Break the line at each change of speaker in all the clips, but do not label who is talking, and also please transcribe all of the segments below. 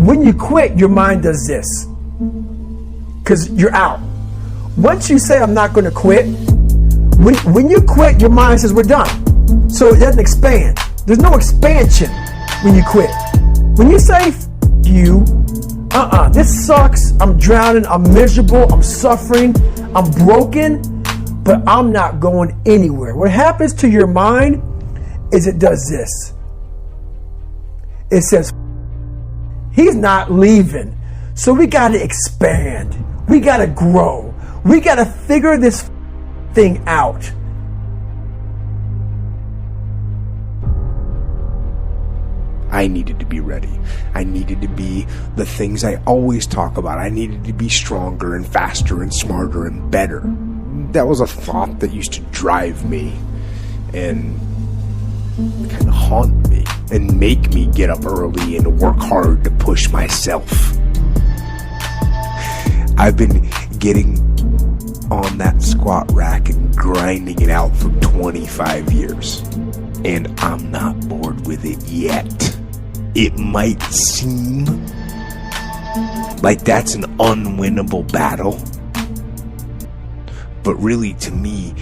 When you quit, your mind does this. Because you're out. Once you say, I'm not going to quit, when you quit, your mind says, we're done. So it doesn't expand. There's no expansion when you quit. When you say, you, this sucks, I'm drowning, I'm miserable, I'm suffering, I'm broken, but I'm not going anywhere. What happens to your mind is it does this. It says, he's not leaving. So we got to expand. We got to grow. We got to figure this thing out.
I needed to be ready. I needed to be the things I always talk about. I needed to be stronger and faster and smarter and better. That was a thought that used to drive me and kind of haunt me and make me get up early and work hard to push myself. I've been getting on that squat rack and grinding it out for 25 years, and I'm not bored with it yet. It might seem like that's an unwinnable battle, but really, to me,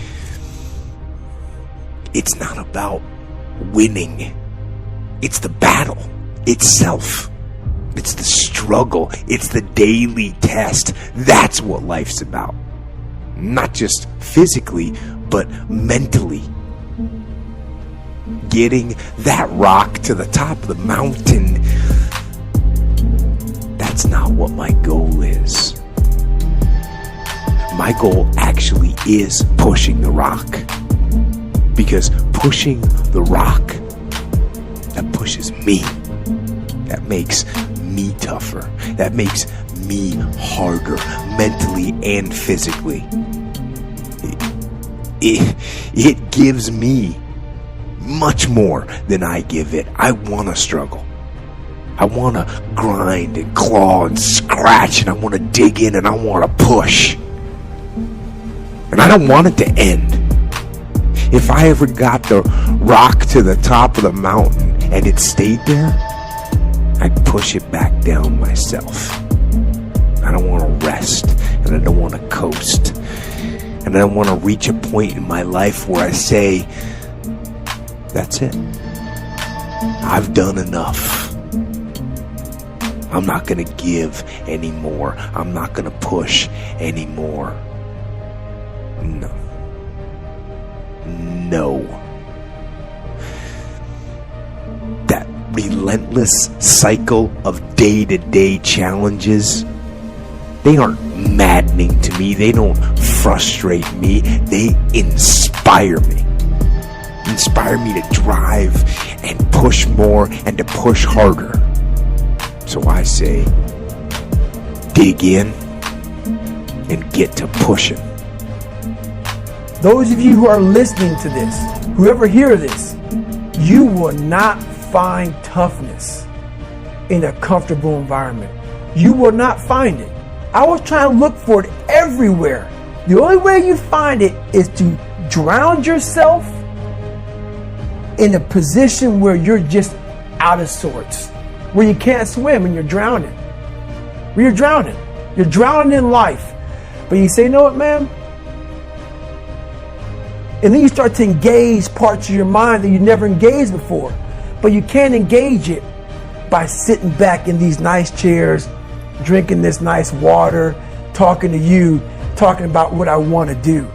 it's not about winning. It's the battle itself. It's the struggle. It's the daily test. That's what life's about. Not just physically, but mentally. Getting that rock to the top of the mountain, that's not what my goal is. My goal actually is pushing the rock. Because pushing the rock, that pushes me. That makes me tougher. That makes me harder, mentally and physically. It gives me much more than I give it. I want to struggle. I want to grind and claw and scratch, and I want to dig in, and I want to push. And I don't want it to end. If I ever got the rock to the top of the mountain and it stayed there, I'd push it back down myself. I don't want to rest, and I don't want to coast. And I don't want to reach a point in my life where I say, that's it. I've done enough. I'm not going to give anymore. I'm not going to push anymore. No. That relentless cycle of day-to-day challenges, they aren't maddening to me. They don't frustrate me. They inspire me. Inspire me to drive and push more and to push harder. So I say, dig in and get to pushing.
Those of you who are listening to this, whoever hear this, you will not find toughness in a comfortable environment. You will not find it. I was trying to look for it everywhere. The only way you find it is to drown yourself in a position where you're just out of sorts, where you can't swim and you're drowning. Where you're drowning. You're drowning in life. But you say, you know what, man? And then you start to engage parts of your mind that you never engaged before. But you can't engage it by sitting back in these nice chairs, drinking this nice water, talking to you, talking about what I want to do.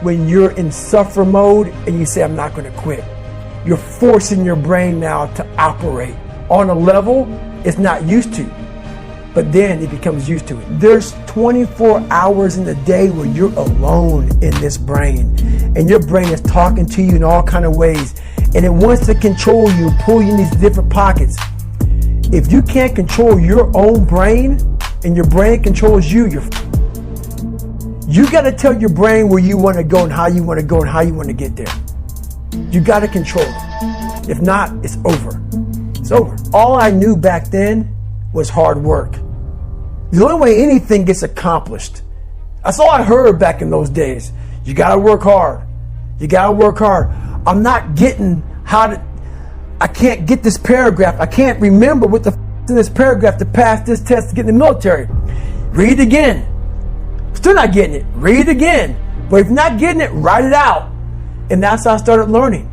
When you're in suffer mode and you say, I'm not going to quit, you're forcing your brain now to operate on a level it's not used to. But then it becomes used to it. There's 24 hours in the day where you're alone in this brain. And your brain is talking to you in all kinds of ways. And it wants to control you, pull you in these different pockets. If you can't control your own brain, and your brain controls you, you got to tell your brain where you want to go and how you want to go and how you want to get there. You got to control it. If not, it's over. It's over. All I knew back then was hard work. The only way anything gets accomplished. That's all I heard back in those days. You got to work hard. You got to work hard. I'm not getting I can't get this paragraph. I can't remember what the in this paragraph to pass this test to get in the military. Read it again. Still not getting it. Read it again. But if you're not getting it, write it out. And that's how I started learning.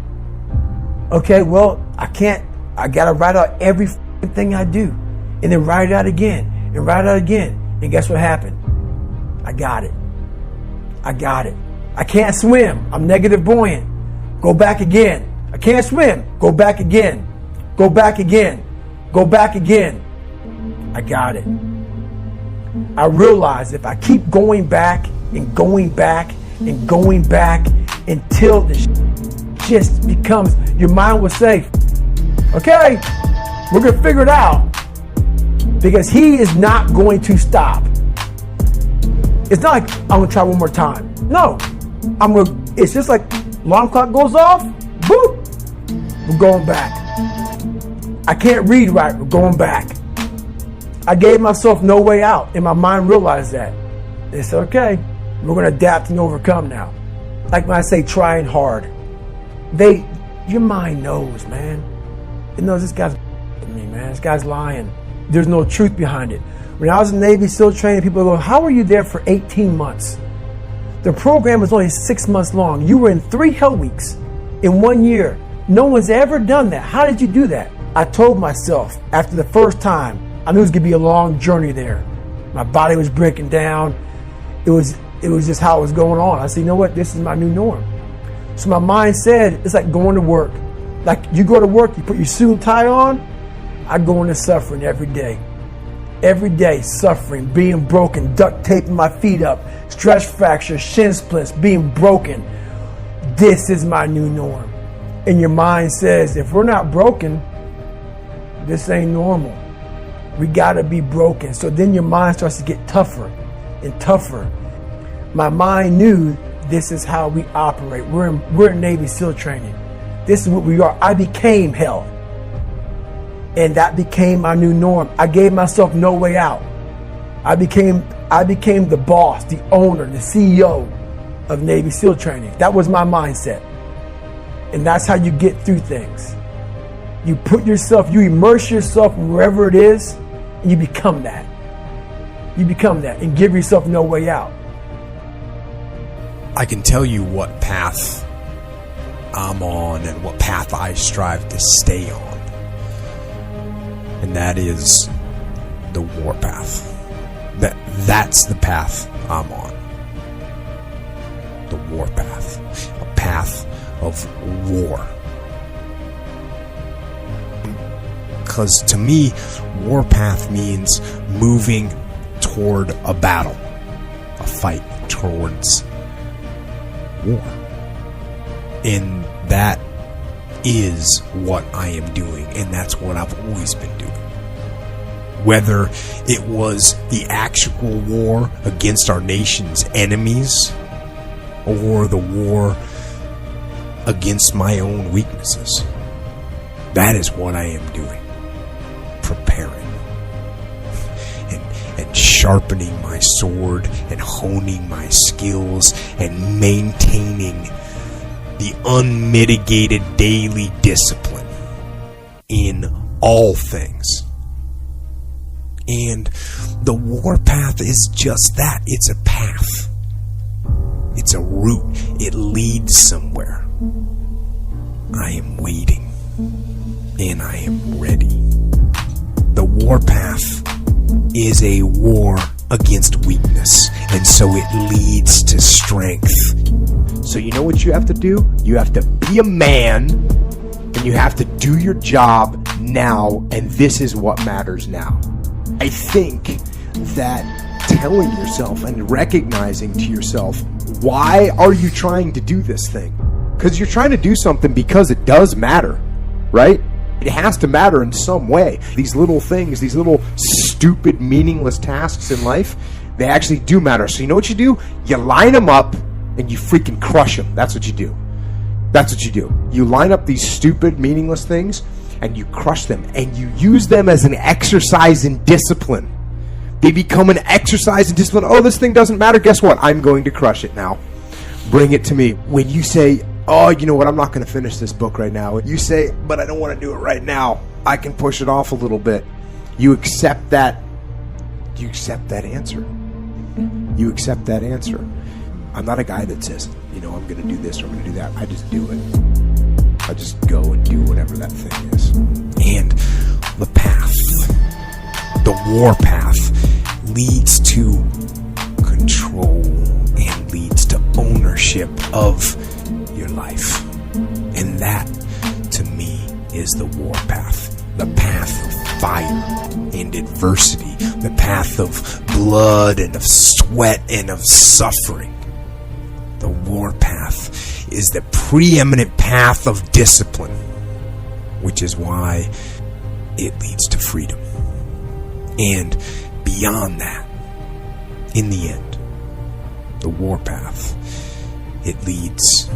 Okay, well, I got to write out every thing I do. And then write it out again. And write it out again. And guess what happened? I got it. I can't swim. I'm negative buoyant. Go back again. I can't swim. Go back again. Go back again. Go back again. I got it. I realized if I keep going back and going back and going back until the just becomes, your mind will say, okay, we're going to figure it out. Because he is not going to stop. It's not like I'm going to try one more time. No. It's just like alarm clock goes off, boop, we're going back. I can't read right, we're going back. I gave myself no way out, and my mind realized that. It's okay, we're going to adapt and overcome now. Like when I say trying hard, your mind knows, man. It knows this guy's me, man. This guy's lying. There's no truth behind it. When I was in Navy SEAL training, people go, how were you there for 18 months? The program was only 6 months long. You were in 3 hell weeks in 1 year. No one's ever done that. How did you do that? I told myself after the first time, I knew it was going to be a long journey there. My body was breaking down. It was just how it was going on. I said, you know what? This is my new norm. So my mind said, it's like going to work. Like you go to work, you put your suit and tie on. I go into suffering every day. Every day suffering, being broken, duct taping my feet up, stress fractures, shin splints, being broken. This is my new norm. And your mind says, if we're not broken, this ain't normal. We gotta be broken. So then your mind starts to get tougher and tougher. My mind knew this is how we operate. We're in Navy SEAL training. This is what we are. I became hell. And that became my new norm. I gave myself no way out. I became the boss, the owner, the CEO of Navy SEAL training. That was my mindset. And that's how you get through things. You immerse yourself wherever it is, and you become that. You become that and give yourself no way out.
I can tell you what path I'm on and what path I strive to stay on. And that is the warpath. That's the path I'm on. The warpath. A path of war. Because to me, warpath means moving toward a battle. A fight towards war. And that is what I am doing, and that's what I've always been doing. Whether it was the actual war against our nation's enemies or the war against my own weaknesses, that is what I am doing. Preparing and sharpening my sword and honing my skills and maintaining the unmitigated daily discipline in all things. And the warpath is just that. It's a path. It's a route. It leads somewhere. I am waiting. And I am ready. The warpath is a war against weakness. And so it leads to strength. So you know what you have to do? You have to be a man, and you have to do your job now, and this is what matters now. I think that telling yourself and recognizing to yourself, why are you trying to do this thing? Because you're trying to do something because it does matter, right? It has to matter in some way. These little things, these little stupid, meaningless tasks in life, they actually do matter. So you know what you do? You line them up and you freaking crush them. That's what you do. That's what you do. You line up these stupid, meaningless things and you crush them, and you use them as an exercise in discipline. They become an exercise in discipline. Oh, this thing doesn't matter. Guess what? I'm going to crush it now. Bring it to me. When you say, oh, you know what? I'm not going to finish this book right now. You say, but I don't want to do it right now. I can push it off a little bit. You accept that. You accept that answer. You accept that answer. I'm not a guy that says, I'm going to do this or I'm going to do that. I just do it. I just go and do whatever that thing is. And the path, the war path, leads to control and leads to ownership of your life. And that, to me, is the war path. The path of fire and adversity. The path of blood and of sweat and of suffering. The war path is the preeminent path of discipline, which is why it leads to freedom. And beyond that, in the end, the war path, it leads